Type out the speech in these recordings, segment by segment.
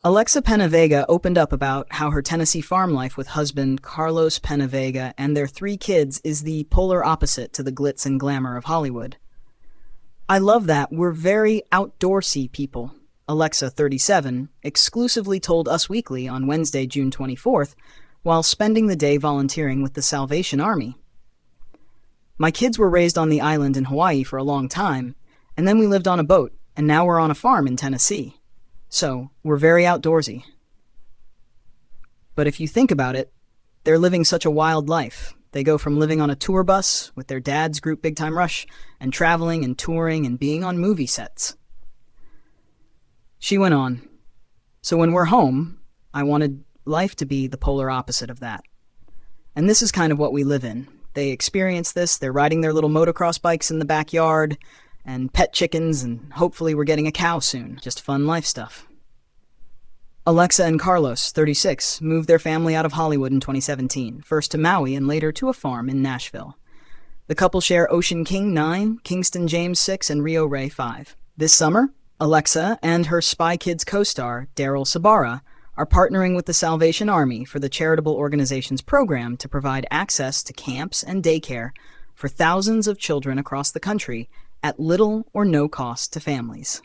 Alexa PenaVega opened up about how her Tennessee farm life with husband Carlos PenaVega and their three kids is the polar opposite to the glitz and glamour of Hollywood. I love that we're very outdoorsy people, Alexa, 37, exclusively told Us Weekly on Wednesday, June 24th, while spending the day volunteering with the Salvation Army. My kids were raised on the island in Hawaii for a long time, and then we lived on a boat, and now we're on a farm in Tennessee. So, we're very outdoorsy. But if you think about it, they're living such a wild life. They go from living on a tour bus with their dad's group Big Time Rush and traveling and touring and being on movie sets. She went on, so when we're home, I wanted life to be the polar opposite of that. And this is kind of what we live in. They experience this, they're riding their little motocross bikes in the backyard, and pet chickens, and hopefully we're getting a cow soon. Just fun life stuff. Alexa and Carlos, 36, moved their family out of Hollywood in 2017, first to Maui and later to a farm in Nashville. The couple share Ocean King 9, Kingston James 6, and Rio Ray 5. This summer, Alexa and her Spy Kids co-star, Daryl Sabara, are partnering with the Salvation Army for the charitable organization's program to provide access to camps and daycare for thousands of children across the country at little or no cost to families.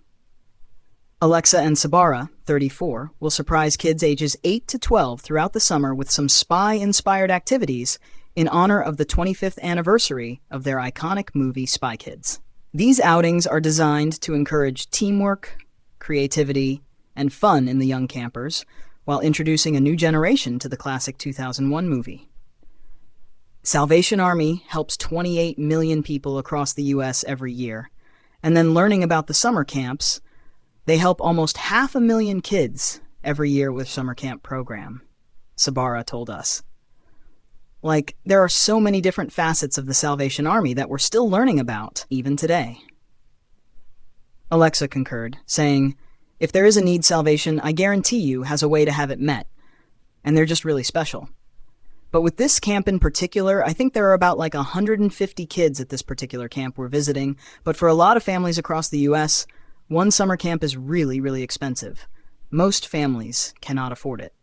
Alexa and Sabara, 34, will surprise kids ages 8 to 12 throughout the summer with some spy-inspired activities in honor of the 25th anniversary of their iconic movie Spy Kids. These outings are designed to encourage teamwork, creativity, and fun in the young campers, while introducing a new generation to the classic 2001 movie. Salvation Army helps 28 million people across the U.S. every year, and then learning about the summer camps, they help almost 500,000 kids every year with summer camp program, Sabara told us. Like, there are so many different facets of the Salvation Army that we're still learning about, even today. Alexa concurred, saying, "If there is a need, Salvation, I guarantee you, has a way to have it met, and they're just really special. But with this camp in particular, I think there are about like 150 kids at this particular camp we're visiting, but for a lot of families across the U.S., one summer camp is really, really expensive. Most families cannot afford it."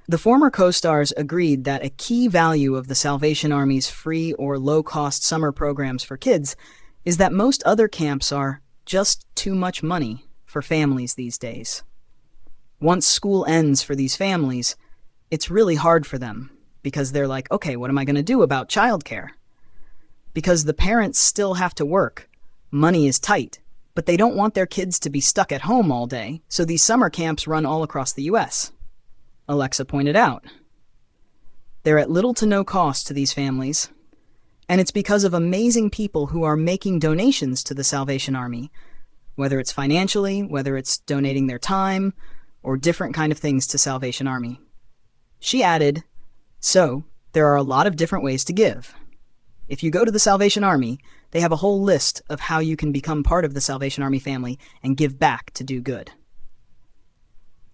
The former co-stars agreed that a key value of the Salvation Army's free or low-cost summer programs for kids is that most other camps are just too much money for families these days. Once school ends for these families, it's really hard for them because they're like, okay, what am I going to do about childcare? Because the parents still have to work. Money is tight, but they don't want their kids to be stuck at home all day, so these summer camps run all across the U.S., Alexa pointed out. They're at little to no cost to these families, and it's because of amazing people who are making donations to the Salvation Army, whether it's financially, whether it's donating their time, or different kind of things to Salvation Army. She added, "So, there are a lot of different ways to give. If you go to the Salvation Army, they have a whole list of how you can become part of the Salvation Army family and give back to do good."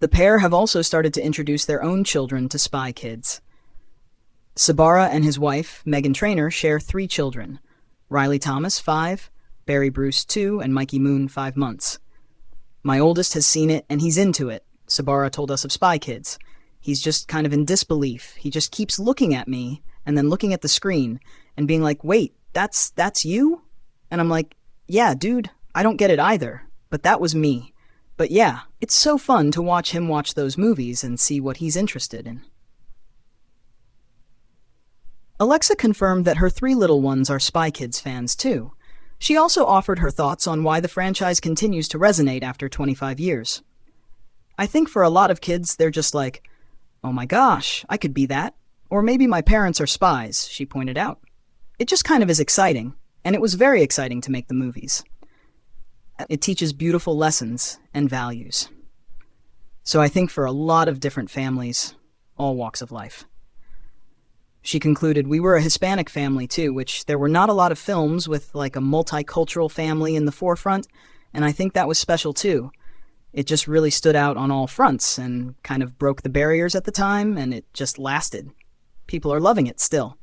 The pair have also started to introduce their own children to Spy Kids. Sabara and his wife, Megan Trainor, share 3 children, Riley Thomas, 5, Barry Bruce, 2, and Mikey Moon, 5 months. "My oldest has seen it, and he's into it," Sabara told us of Spy Kids. "He's just kind of in disbelief. He just keeps looking at me, and then looking at the screen, and being like, wait, that's you?" And I'm like, yeah, dude, I don't get it either, but that was me. But yeah, it's so fun to watch him watch those movies and see what he's interested in. Alexa confirmed that her 3 little ones are Spy Kids fans too. She also offered her thoughts on why the franchise continues to resonate after 25 years. "I think for a lot of kids, they're just like, oh my gosh, I could be that. Or maybe my parents are spies," she pointed out. "It just kind of is exciting, and it was very exciting to make the movies. It teaches beautiful lessons and values. So I think for a lot of different families, all walks of life." She concluded, "We were a Hispanic family too, which there were not a lot of films with like a multicultural family in the forefront, and I think that was special too. It just really stood out on all fronts and kind of broke the barriers at the time, and it just lasted. People are loving it still.